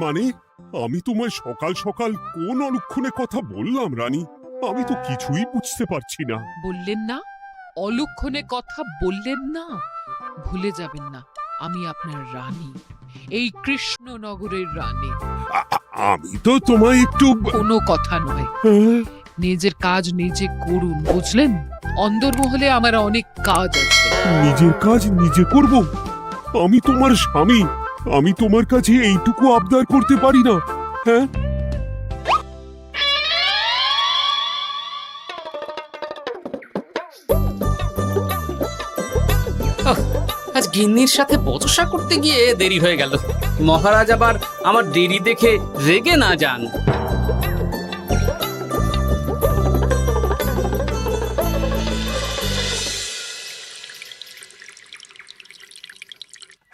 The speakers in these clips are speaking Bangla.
মানে আমি তোমায় সকাল সকাল কোন অলক্ষণে কথা বললাম রানী? আমি তো কিছুই বুঝতে পারছি না। বললেন না, অলক্ষণে কথা বললেন না। ভুলে যাবেন না, আমি আপনার রানী, এই কৃষ্ণনগরের রানী। আমি তো তোমায় একটু কোনো কথা নয়, হ্যাঁ? নিজের কাজ নিজে করুন, বুঝলেন? অন্দরমহলে আমার অনেক কাজ আছে। নিজের কাজ নিজে করব? আমি তোমার স্বামী, আমি তোমার কাছে এইটুকু আবদার করতে পারি না? হ্যাঁ, আজ গিন্নির সাথে বচসা করতে গিয়ে দেরি হয়ে গেল। মহারাজ আবার আমার দেরি দেখে রেগে না যান।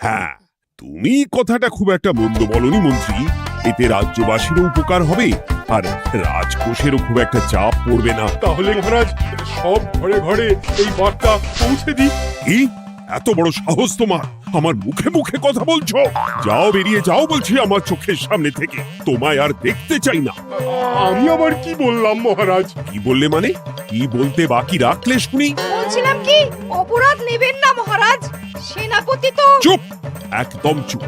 হ্যাঁ, তুমি কথাটা খুব একটা মন্দ বলনি মন্ত্রী। এতে রাজ্যবাসীরও উপকার হবে আর রাজকোষেরও খুব একটা চাপ পড়বে না। তাহলে মহারাজ সব ঘরে ঘরে এই বার্তা পৌঁছে দিই। কি এত বড় সাহস তোমার? আমার মুখে মুখে কথা বলছো? যাও, বেরিয়ে যাও বলছি আমার চোখের সামনে থেকে। তোমায় আর দেখতে চাই না। আমি আবার কি বললাম মহারাজ? কি বললে মানে? কি বলতে বাকি রাখলে শুনি? বলছিলাম কি, অপরাধ নেবেন না মহারাজ, সেনাপতি তো। চুপ, একদম চুপ।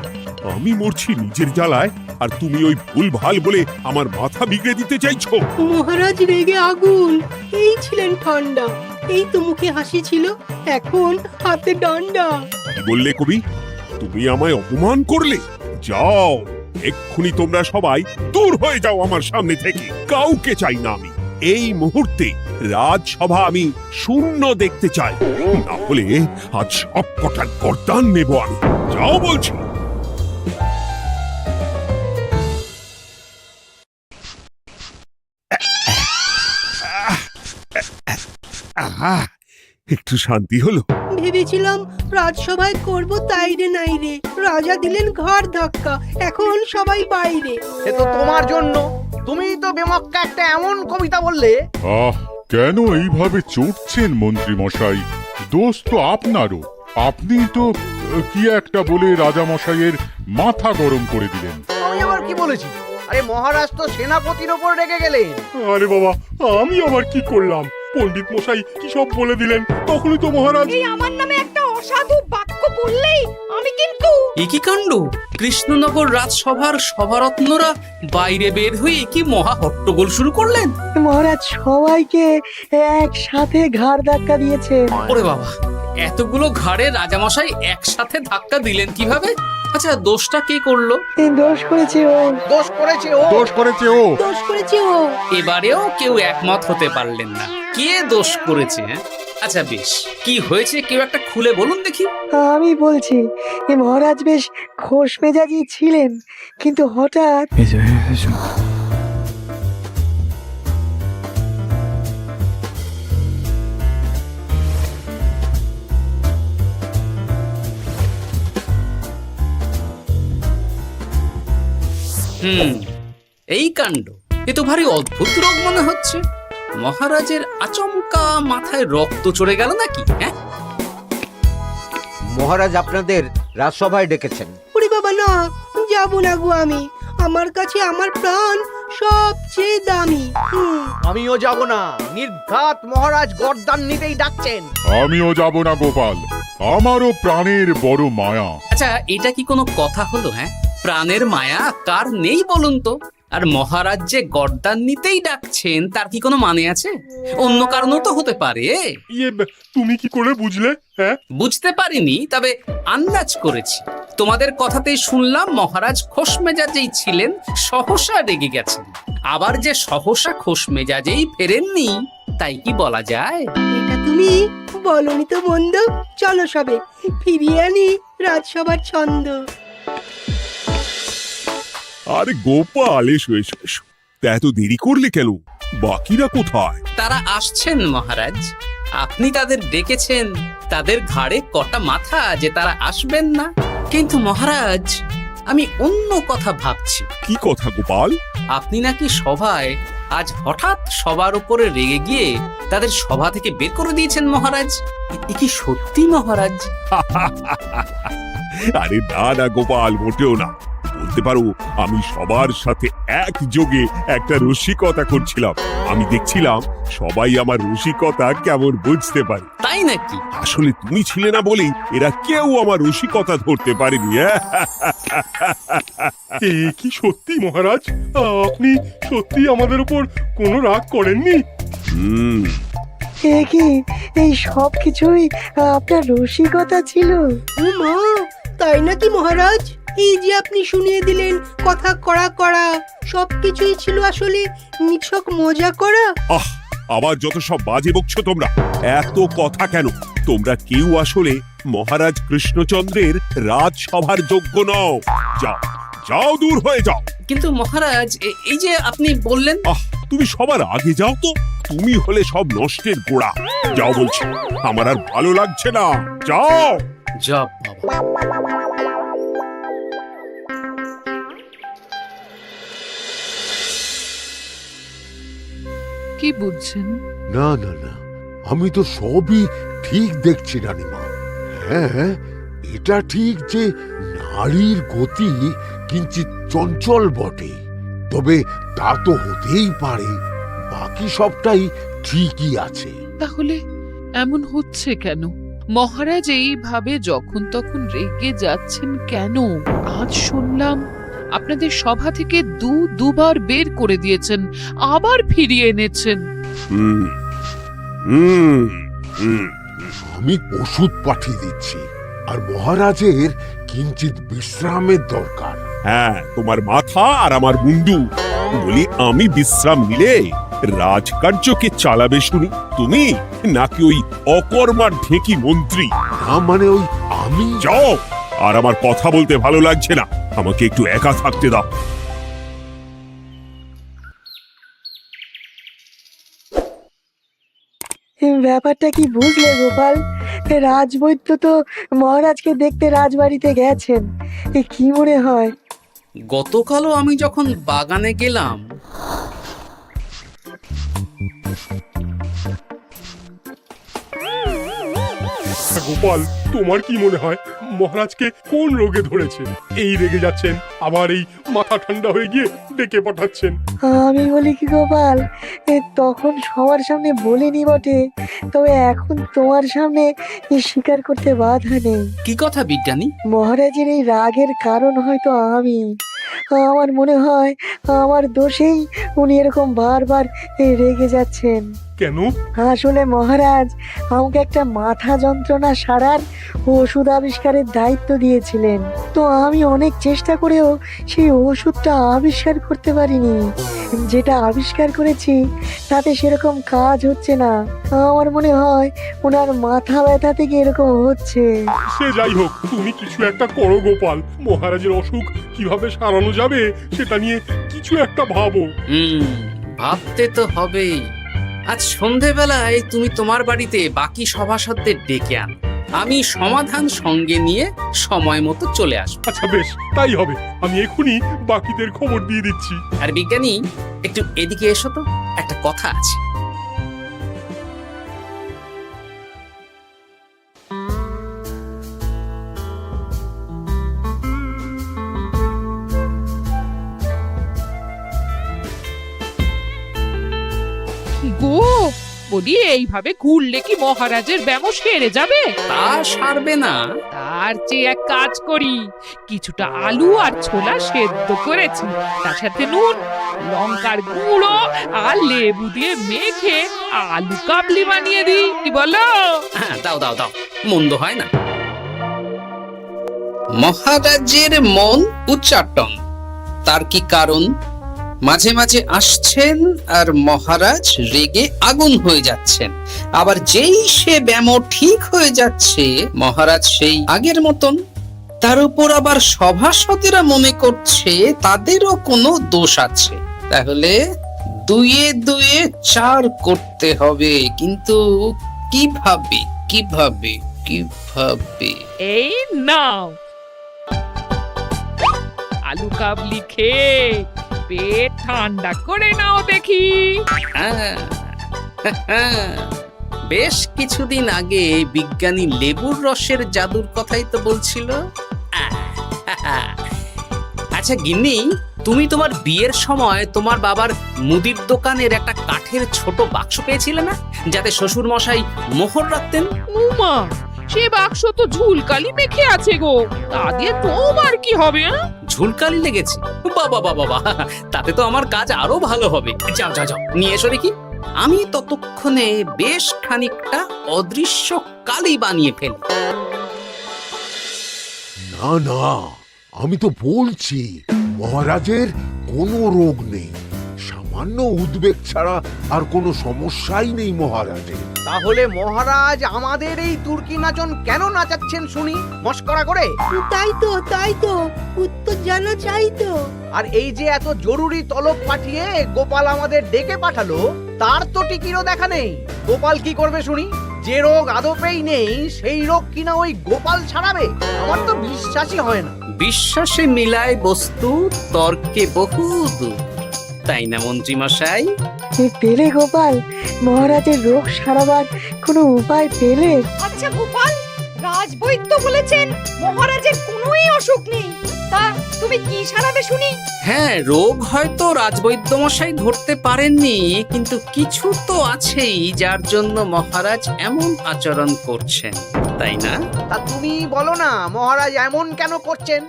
আমি মরছি নিজের জ্বালায় আর তুমি ওই ভুল ভাল বলে আমার মাথা বিগড়ে দিতে চাইছো। মহারাজ রেগে আগুন, এই ছিলেন ঠান্ডা, এই তো মুখে হাসি ছিল, এখন হাতে ডান্ডা। কি বললে কবি? তুমি আমায় অপমান করলে? যাও, এক্ষুনি তোমরা সবাই দূর হয়ে যাও আমার সামনে থেকে। কাউকে চাই না আমি। এই মুহূর্তে রাজসভা আমি শূন্য দেখতে চাই, না হলে আজ সব কটার গর্দান নেব আমি। যাও বলছি। একটু শান্তি হলো। ভেবেছিলাম রাজসভায় করব তাই রে নাই রে, রাজা দিলেন ঘাড় ধাক্কা, এখন সবাই বাইরে। এ তো তোমার জন্য, তুমি তো বেমক্কা একটা এমন কবিতা বললে। কেন এইভাবে চটছেন মন্ত্রী মশাই? দোষ তো আপনারও। আপনি তো কি একটা বলে রাজা মশাইয়ের মাথা গরম করে দিলেন। আমি আবার কি বলেছি? আরে মহারাজ তো সেনাপতির ওপর রেগে গেলেন। আরে বাবা, আমি আবার কি করলাম? পণ্ডিত মশাই কি সব বলে দিলেন, তখনই তো মহারাজ। এই আমার নামে একটা অসাধু বাক্য বললেই আমি কিন্তু। এ কি কাণ্ড! কৃষ্ণনগর রাজসভার সভারত্নরা বাইরে বের হয়ে কি মহা হট্টগোল শুরু করলেন। মহারাজ সবাইকে একসাথে ঘাড় ধাক্কা দিয়েছে। ওরে বাবা, এতগুলো ঘাড়ে রাজামশাই একসাথে ধাক্কা দিলেন কিভাবে? আচ্ছা, দোষটা কে করলো? দোষ করেছে ও, দোষ করেছে ও, দোষ করেছে ও, দোষ করেছে ও। এবারেও কেউ একমত হতে পারলেন না কে দোষ করেছে। আচ্ছা বেশ, কি হয়েছে কেউ একটা খুলে বলুন দেখি। আমি বলছি, মহারাজ বেশ খোশ মেজাজি ছিলেন, কিন্তু হঠাৎ এই কাণ্ড! এ তো ভারী অদ্ভুত রোগ মনে হচ্ছে। মহারাজের আচমকা মাথায় রক্ত চড়ে গেল নাকি? হ্যাঁ, মহারাজ আপনাদের রাজসভায় ডেকেছেন। ওরে বাবা না, যাবো না গো আমি, আমার কাছে আমার প্রাণ সবচেয়ে দামি। আমিও যাব না, নির্ঘাত মহারাজ গর্দান নিতেই ডাকছেন। আমিও যাব না গোপাল, আমারও প্রাণের বড় মায়া। আচ্ছা, এটা কি কোনো কথা হলো? হ্যাঁ, প্রাণের মায়া কার নেই বলুন তো? আর মহারাজ যে গর্দান নিতেই ডাকছেন তার কি কোনো মানে আছে? অন্য কারণও তো হতে পারে। তুমি কি করে বুঝলে? হ্যাঁ, বুঝতে পারিনি, তবে আন্দাজ করেছি। তোমাদের কথাতেই শুনলাম মহারাজ খোশ মেজাজেই ছিলেন, সহসা রেগে গেছেন। আবার যে সহসা খোশ মেজাজেই ফেরেননি, তাই কি বলা যায়? এটা তুমি বলনি তো বন্ধু, চলো সবে ফিরিয়ে আনি রাজসভার ছন্দ। আরে গোপাল, এসো এসো এসো। তা এত দেরি করলে কেন? বাকিরা কোথায়? তারা আসছেন মহারাজ। আপনি তাদের ডেকেছেন, তাদের ঘাড়ে কটা মাথা যে তারা আসবেন না। কিন্তু মহারাজ, আমি অন্য কথা ভাবছি। কি কথা গোপাল? আপনি নাকি সভায় আজ হঠাৎ সবার উপরে রেগে গিয়ে তাদের সভা থেকে বের করে দিয়েছেন মহারাজ? এ কি সত্যি মহারাজ? আরে না না গোপাল, মোটেও না। বলতে পারো আমি সবার সাথে একযোগে একটা রসিকতা করছিলাম। আমি দেখছিলাম সবাই আমার রসিকতা কেমন বুঝতে পারে। তাই নাকি? আসলে তুমি ছিলে না বলেই এরা কেউ আমার রসিকতা ধরতে পারেনি। এ কি সত্যি মহারাজ? আপনি সত্যি আমাদের উপর কোনো রাগ করেননি? হুম, এ কি, এই সব কিছুই আপনার রসিকতা ছিল? ও মা, তাই নাকি মহারাজ? এই যে আপনি শুনিয়ে দিলেন কথা কড়া কড়া, সব কিছুই ছিল আসলে নিছক মজা করা? আহ, আবার যত সব বাজে বকছো তোমরা। এত কথা কেন? তোমরা কেউ আসলে মহারাজ কৃষ্ণচন্দ্রের রাজসভার যোগ্য নও। যাও যাও, দূর হয়ে যাও। কিন্তু মহারাজ, এই যে আপনি বললেন। আহ, তুমি সবার আগে যাও তো। তুমি হলে সব নষ্টের গোড়া। যাও বলছি, আমার আর ভালো লাগছে না। যাও। জব বাবা। কি বুঝছেন? না না না, আমি তো সবই ঠিক দেখছি রানীমা। হ্যাঁ, এটা ঠিক যে নারীর গতি কিঞ্চিত চঞ্চল বটে, তবে তা তো হতেই পারে। বাকি সবটাই ঠিকই আছে। তাহলে এমন হচ্ছে কেন? মহারাজ এইভাবে যখন তখন রেগে যাচ্ছেন কেন? আজ শুনলাম আপনাদের সভা থেকে দুবার বের করে দিয়েছেন, আবার ফিরিয়ে এনেছেন। হুম হুম হুম। আমি ওষুধ পাঠিয়ে দিচ্ছি, আর মহারাজের কিঞ্চিত বিশ্রামের দরকার। হ্যাঁ, তোমার মাথা আর আমার মুন্ডু। বলি, আমি বিশ্রাম নিলে রাজকার্যকে চালাবে শুনি তুমি, নাকি ওই অকর্মার ঢেকি মন্ত্রী? না মানে ওই আমি। যাও, আর আমার কথা বলতে ভালো লাগছে না। আমাকে একটু একা থাকতে দাও। ব্যাপারটা কি বুঝলে গোপাল? রাজবৈদ্য তো মহারাজকে দেখতে রাজবাড়িতে গেছেন। কি মনে হয়? গতকালও আমি যখন বাগানে গেলাম, গোপাল, তোমার কি মনে হয় মহারাজকে কোন রোগে ধরেছে? এই রেগে যাচ্ছেন, আবার এই মাথা ঠান্ডা হয়ে গিয়ে ডেকে পাঠাচ্ছেন। আমি বলি কি গোপাল, তখন সবার সামনে বলিনি বটে, তবে এখন তোমার সামনে স্বীকার করতে বাধা নেই। কি কথা বিজ্ঞানী? মহারাজের এই রাগের কারণ হয়তো আমি। আমার মনে হয় আমার দোষেই উনি এরকম বারবার রেগে যাচ্ছেন। কেন? আসলে মহারাজ আমাকে একটা মাথা যন্ত্রণা সারার ওষুধ আবিষ্কারের দায়িত্ব দিয়েছিলেন, তো আমি অনেক চেষ্টা করেও সেই ওষুধটা আবিষ্কার করতে পারিনি। যেটা আবিষ্কার করেছি তাতে সেরকম কাজ হচ্ছে না। আমার মনে হয় ওনার মাথা ব্যথা থেকে এরকম হচ্ছে। সে যাই হোক, তুমি কিছু একটা করো গোপাল। মহারাজের অসুখ কিভাবে সারানো যাবে সেটা নিয়ে কিছু একটা ভাবো। ভাবতে তো হবেই। আজ সন্ধেবেলায় তুমি তোমার বাড়িতে বাকি সভাসদদের ডেকে আনো, আমি সমাধান সঙ্গে নিয়ে সময় মতো চলে আসবো। আচ্ছা বেশ, তাই হবে। আমি এখনই বাকিদের খবর দিয়ে দিচ্ছি। আর বিজ্ঞানী, একটু এদিকে এসো তো, একটা কথা আছে। গো, বলি এইভাবে ঘুরলে কি মহারাজের ব্যামো সেরে যাবে? তা সারবে না। তার চেয়ে এক কাজ করি, কিছুটা আলু আর ছোলা সেদ্ধ করেছি, তার সাথে নুন, লঙ্কার গুঁড়ো আর লেবু দিয়ে মেখে আলু কাবলি বানিয়ে দিই, কি বলো? হ্যাঁ, দাও দাও দাও, মন্দ হয় না। মহারাজের মন উচ্চাটন, তার কি কারণ? মাঝে মাঝে আসছেন আর মহারাজ রেগে আগুন হয়ে যাচ্ছেন, আবার যেই সে ব্যামো ঠিক হয়ে যাচ্ছে মহারাজ সেই আগের মতন। তার উপর আবার সভাসদেরা মনে করছে তাদেরও কোনো দোষ আছে। তাহলে দুয়ে দুয়ে চার করতে হবে, কিন্তু কিভাবে কিভাবে কিভাবে? এই নাও, আলু কাবলি খেয়ে পেট ঠান্ডা করে নাও দেখি। হ্যাঁ, বেশ কিছুদিন আগে বিজ্ঞানী লেবুর রসের জাদুর কথাই তো বলছিল। আচ্ছা গিন্নি, তুমি তোমার বিয়ের সময় তোমার বাবার মুদির দোকানের একটা কাঠের ছোট বাক্স পেয়েছিলে না, যাতে শ্বশুর মশাই মোহর রাখতেন? উমা, সে বাক্স তো ঝুলকালি মেখে আছে গো, তা দিয়ে তোমার কি হবে? ঝুলকালি লেগেছে? বাবা বাবা বাবা, তাতে তো আমার কাজ আরো ভালো হবে। যাও যাও যাও, নিয়ে এসো দেখি। আমি ততক্ষণে বেশ খানিকটা অদৃশ্য কালি বানিয়ে ফেলি। না না, আমি তো বলছি মহারাজের কোনো রোগ নেই, সামান্য উদ্বেগ ছাড়া আর কোনো সমস্যাই নেই মহারাজের। তাহলে মহারাজ আমাদের এই তুর্কি নাচন কেন নাচাচ্ছেন শুনি, মস্করা করে? তাই তো উত্তর জানা চাই তো। আর এই যে এত জরুরি তলব পাঠিয়ে গোপাল আমাদের ডেকে পাঠালো, তার তো টিকিরও দেখা নেই। গোপাল কি করবে শুনি? যে রোগ আদপেই নেই সেই রোগ কিনা ওই গোপাল ছাড়াবে? আমার তো বিশ্বাসই হয় না। বিশ্বাসে মিলায় বস্তু, তর্কে বহু দূর, তাই না মন্ত্রী মশাই? পেলে গোপাল, মহারাজের রোগ সারাবার কোনো উপায় পেলে? আচ্ছা গোপাল, রাজবৈদ্য বলেছেন মহারাজের কোনোই অসুখ নেই, তা তুমি কি সারাবে শুনি? হ্যাঁ, রোগ হয়তো রাজবৈদ্য মশাই ধরতে পারেননি, কিন্তু কিছু তো আছেই যার জন্য মহারাজ এমন আচরণ করছেন, তাই না? তা তুমি বলো না মহারাজ এমন কেন করছেন,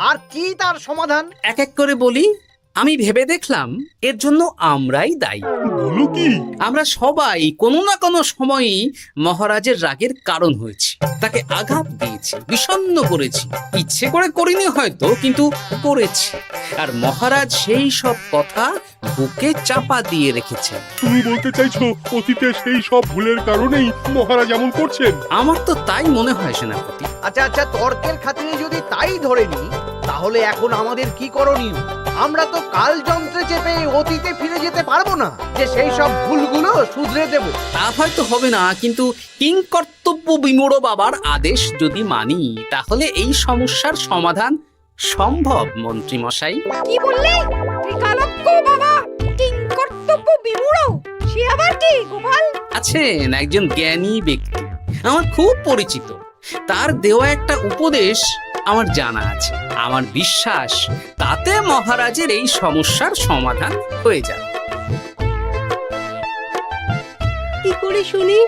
আর কি তার সমাধান? এক এক করে বলি। আমি ভেবে দেখলাম এর জন্য আমরাই দায়ী। বলো কি? আমরা সবাই কোনো না কোনো সময়ই মহারাজের রাগের কারণ হয়েছি, তাকে আঘাত দিয়েছি, বিষণ্ণ করেছি। ইচ্ছে করে করিনি হয়তো, কিন্তু করেছি। আর মহারাজ সেই সব কথা বুকে চাপা দিয়ে রেখেছেন। তুমি বলতে চাইছো অতীতে সেই সব ভুলের কারণেই মহারাজ এমন করছেন? আমার তো তাই মনে হয় সেনাপতি। আচ্ছা আচ্ছা, তর্কের খাতিরে যদি তাই ধরে নি, তাহলে এখন আমাদের কি করণীয়? আমরা তো কাল যন্ত্রে চেপে অতীতে ফিরে যেতে পারবো না যে সেই সব ভুলগুলো শুধরে দেব। তা হয়তো হবে না, কিন্তু কিংকর্তব্য বিমূঢ় বাবার আদেশ যদি মানি, তাহলে এই সমস্যার সমাধান সম্ভব মন্ত্রী মশাই। কি বললে? ত্রিকালজ্ঞ বাবা কিংকর্তব্য বিমূঢ়, সে আবার কি গোপাল? আছেন একজন জ্ঞানী ব্যক্তি, আমার খুব পরিচিত। তার দেওয়া একটা উপদেশ আমার জানা আছে। আমার বিশ্বাস তাতে মহারাজের এই সমস্যার সমাধান হয়ে যাবে। কি করে শুনি?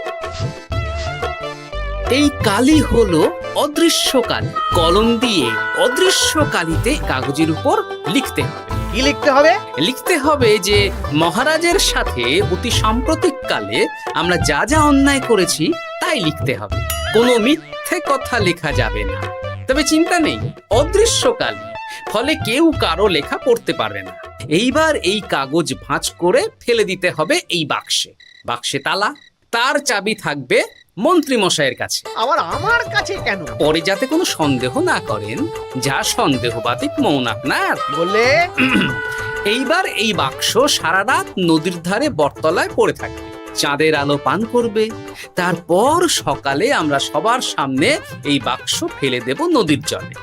এই কালি হলো অদৃশ্য কালি। কলম দিয়ে অদৃশ্য কালিতে কাগজের উপর লিখতে হবে। কি লিখতে হবে? লিখতে হবে যে মহারাজের সাথে অতি সাম্প্রতিক কালে আমরা যা যা অন্যায় করেছি তাই লিখতে হবে। কোনো মিথ্যে কথা লেখা যাবে না। তবে চিন্তা নেই, অদৃশ্য কালি, ফলে কেউ কারো লেখা পড়তে পারবে না। এইবার এই কাগজ ভাঁজ করে ফেলে দিতে হবে এই বাক্সে। বাক্সে তালা, তার চাবি থাকবে মন্ত্রী মশাইয়ের কাছে। আবার আমার কাছে কেন? পরে যাতে কোনো সন্দেহ না করেন, যা সন্দেহবাতিক মন আপনার। বললে এইবার এই বাক্স সারা রাত নদীর ধারে বটতলায় পড়ে থাকবে, চাঁদের আলো পান করবে। তারপর সকালে আমরা সবার সামনে এই বাক্স ফেলে দেব নদীর জলে।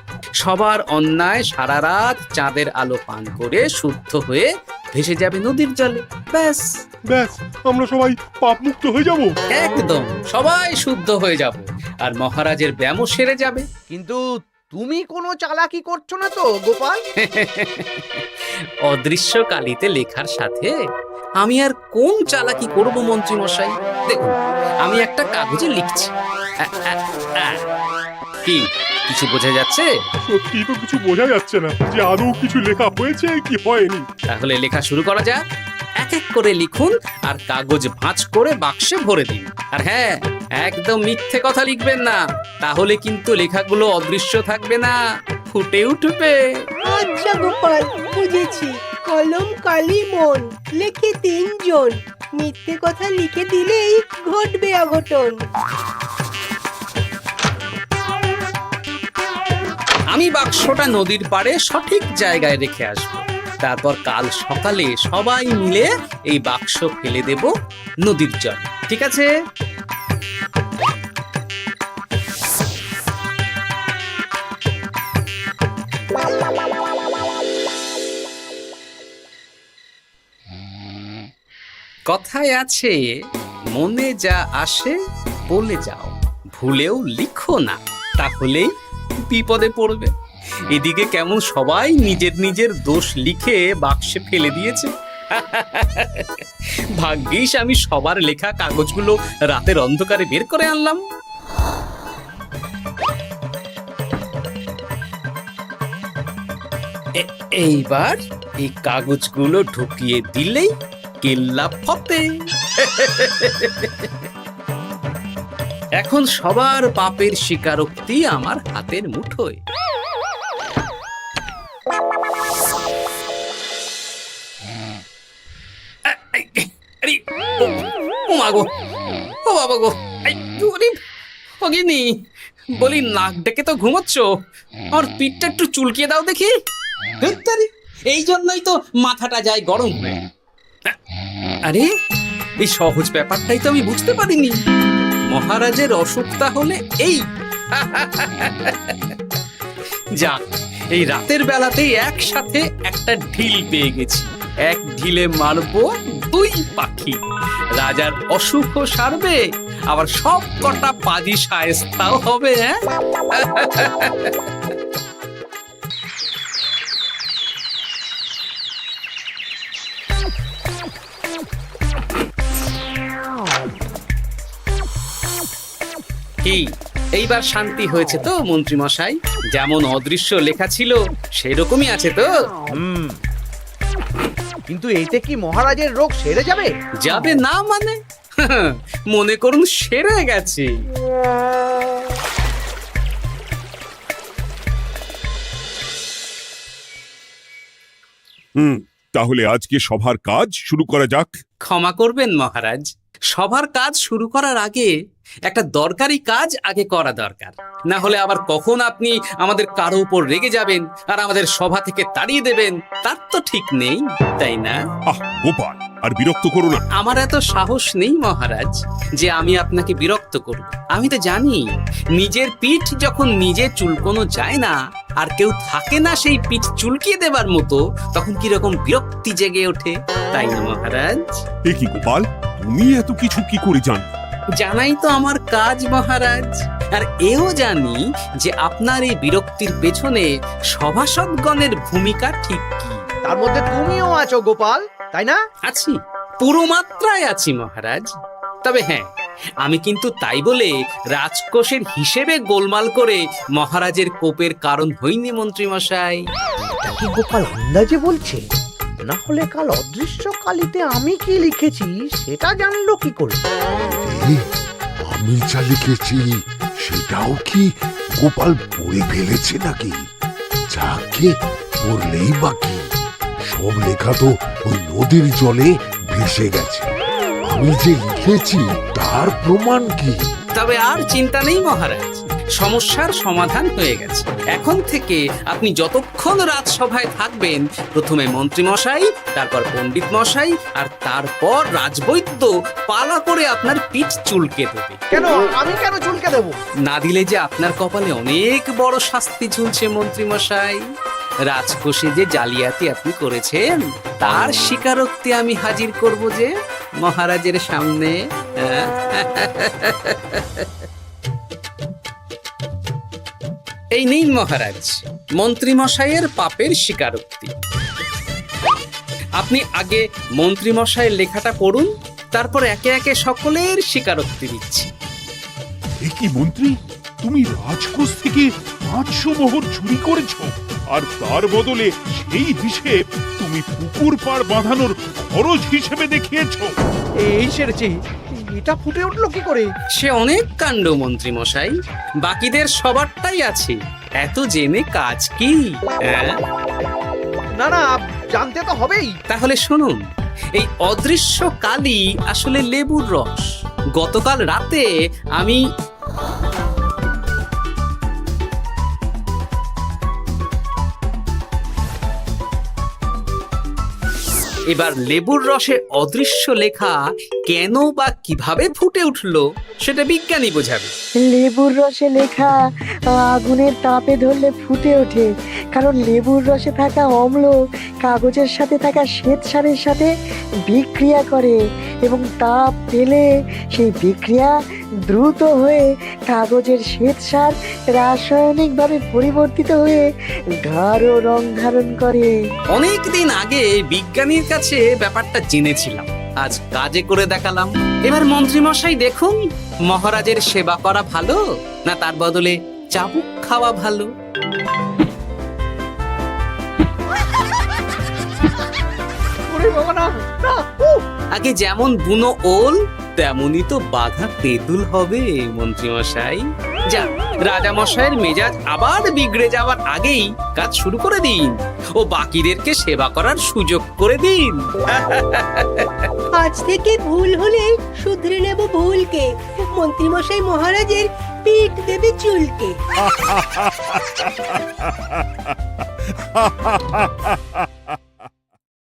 সবার অন্যায় সারা রাত চাঁদের আলো পান করে শুদ্ধ হয়ে ভেসে যাবে নদীর জলে। ব্যাস ব্যাস, আমরা সবাই পাপ মুক্ত হয়ে যাব। একদম সবাই শুদ্ধ হয়ে যাব, আর মহারাজের ব্যামো সেরে যাবে। কিন্তু তুমি কোনো চালাকি করছো না তো গোপাল? অদৃশ্য কালিতে লেখার সাথে আমি আর কোন চালাকি করব মন্ত্রী মশাই? দেখুন, আমি একটা কাগজে লিখছি। কি কিছু বোঝা যাচ্ছে? সত্যি তো কিছু বোঝা যাচ্ছে না যে আদৌ কিছু লেখা হয়েছে কি হয়নি। তাহলে লেখা শুরু করা যাক। এক এক করে লিখুন আর কাগজ ভাঁজ করে বাক্সে ভরে দিন। আর হ্যাঁ, একদম মিথ্যে কথা লিখবেন না, তাহলে কিন্তু লেখাগুলো অদৃশ্য থাকবে না, ফুটে উঠবে। আচ্ছা গোপাল, বুঝেছি। কলম কালি মন, লেখে 3 জন। মিথ্যে কথা লিখে দিলেই ঘটবে অঘটন। আমি বাক্সটা নদীর পাড়ে সঠিক জায়গায় রেখে আসবো। তারপর কাল সকালে সবাই মিলে এই বাক্স ফেলে দেব নদীর জলে। ঠিক আছে? কথায় আছে, মনে যা আসে বলে যাও, ভুলেও লিখো না, তাহলেই বিপদে পড়বে। এদিকে কেমন সবাই নিজের নিজের দোষ লিখে বাক্সে ফেলে দিয়েছে। ভাগ্যিস আমি সবার লেখা কাগজগুলো রাতের অন্ধকারে বের করে আনলাম। এইবার এই কাগজগুলো ঢুকিয়ে দিলেই কেল্লা ফতে। এখন সবার পাপের স্বীকারোক্তি আমার হাতের মুঠোয়। আরে, ও মা গো, ও বাবা গো, বলি নাক ডেকে তো ঘুমোচ্ছ, আর পিঠটা একটু চুলকিয়ে দাও দেখি। এই জন্যই তো মাথাটা যায় গরম হয়ে। আরে, এই সহজ ব্যাপারটাই তো আমি বুঝতে পারিনি। মহারাজের অসুখ তাহলে এই। যাক, এই রাতের বেলাতেই একসাথে একটা ঢিল পেয়ে গেছি। এক ঢিলে মারবো 2 পাখি। রাজার অসুখও সারবে, আবার সব কটা পাজি শায়েস্তাও হবে। হ্যাঁ, কি এইবার শান্তি হয়েছে তো মন্ত্রী মশাই? যেমন অদৃশ্য লেখা ছিল সেরকমই আছে তো? কিন্তু এতে কি মহারাজের রোগ সেরে যাবে? যাবে না মানে? মনে করুন সেরে গেছে। তাহলে আজকে সভার কাজ শুরু করা যাক। ক্ষমা করবেন মহারাজ, সবার কাজ শুরু করার আগে একটা দরকারি কাজ আগে করা দরকার। না হলে আবার কখন আপনি আমাদের কারো উপর রেগে যাবেন আর আমাদের সভা থেকে তাড়িয়ে দেবেন, তার তো ঠিক নেই, তাই না? গোপাল, আর বিরক্ত করো না। আমার এত সাহস নেই মহারাজ যে আমি আপনাকে বিরক্ত করব। আমি তো জানি নিজের পিঠ যখন নিজে চুলকোনো যায় না, আর কেউ থাকে না সেই পিঠ চুলকিয়ে দেবার মতো, তখন কিরকম বিরক্তি জেগে ওঠে, তাই না মহারাজ? এ কি গোপাল, তুমি এত কিছু কি করে জানো? জানাই তো আমার কাজ মহারাজ। আর এও জানি যে আপনার এই বিরক্তির পেছনে সভাসদগণের ভূমিকা ঠিক কি। তার মধ্যে তুমিও আছো গোপাল, তাই না? আছি, পুরো মাত্রায় আছি মহারাজ। তবে হ্যাঁ, আমি কিন্তু তাই বলে রাজকোষের হিসেবে গোলমাল করে মহারাজের কোপের কারণ হইনি মন্ত্রী মশাই। এটা কি গোপাল আন্দাজে বলছে? না হলে কাল অদৃশ্য কালিতে আমি কি লিখেছি সেটা জানলো কি করে? আমি যা লিখেছি সেটাও কি গোপাল পড়ে ফেলেছে নাকি? যাকে পড়লেই বাকি, সব লেখা তো ওই নদীর জলে ভেসে গেছে। আমি যে লিখেছি তার প্রমাণ কি? তবে আর চিন্তা নেই মহারাজ, সমস্যার সমাধান হয়ে গেছে। এখন থেকে আপনি যতক্ষণ রাজসভায় থাকবেন, প্রথমে মন্ত্রী মশাই, তারপর পণ্ডিত মশাই, আর তারপর রাজবৈদ্য পালা করে আপনার পিঠ চুলকে দেবে। কেন আমি কেন চুলকে দেবো? না দিলে যে আপনার কপালে অনেক বড় শাস্তি ঝুলছে মন্ত্রী মশাই। রাজকোষে যে জালিয়াতি আপনি করেছেন তার স্বীকারোক্তি আমি হাজির করব যে মহারাজের সামনে। এই নিন মহারাজ মন্ত্রী মশাইয়ের পাপের স্বীকারোক্তি। আপনি আগে মন্ত্রী মশাইয়ের লেখাটা পড়ুন, তারপর একে একে সকলের স্বীকারোক্তি দিচ্ছি। এ কি মন্ত্রী, তুমি রাজকোষ থেকে 500 মোহর চুরি করেছো, আর তার বদলে সেই হিসেব তুমি পুকুর পাড় বাঁধানোর খরচ হিসেবে দেখিয়েছো। এই সেরেছে, এটা ফুটে উঠলো কি করে? সে অনেক কাণ্ড মন্ত্রী মশাই, বাকিদের সবারটাই আছে, এত জেনে কাজ কি? না না, জানতে তো হবেই। তাহলে শুনুন, এই অদৃশ্য কালি আসলে লেবুর রস। গতকাল রাতে আমি এবার লেবুর রসে অদৃশ্য লেখা কেন বা কিভাবে ফুটে উঠলো সেটা বিজ্ঞানী বোঝাবে। লেবুর রসে লেখা আগুনের তাপে ধরলে ফুটে ওঠে, কারণ লেবুর রসে থাকা অম্ল কাগজের সাথে থাকা শ্বেতসারের সাথে বিক্রিয়া করে এবং তাপ পেলে সেই বিক্রিয়া দ্রুত হয়ে কাগজের শ্বেতসার রাসায়নিকভাবে পরিবর্তিত হয়ে গাঢ় রং ধারণ করে। অনেক দিন আগে বিজ্ঞানীর কাছে ব্যাপারটা জেনেছিলাম, আজ কাজে করে দেখালাম। এবার মন্ত্রীমশাই দেখুন, মহারাজের সেবা করা ভালো না তার বদলে চাবুক খাওয়া ভালো? ওরে বাবা না, না, উহ! আগে যেমন বুনো ওল তেমনই তো বাঘা তেঁতুল হবে মন্ত্রীমশাই। যা, রাজামশাইয়ের মেজাজ আবার বিগড়ে যাওয়ার আগেই কাজ শুরু করে দিন ও বাকিদেরকে সেবা করার সুযোগ করে দিন। আজ থেকে ভুল হলে শুধরে নেব ভুলকে, মন্ত্রীমশাই মহারাজের পিঠ দেবে চুলকে।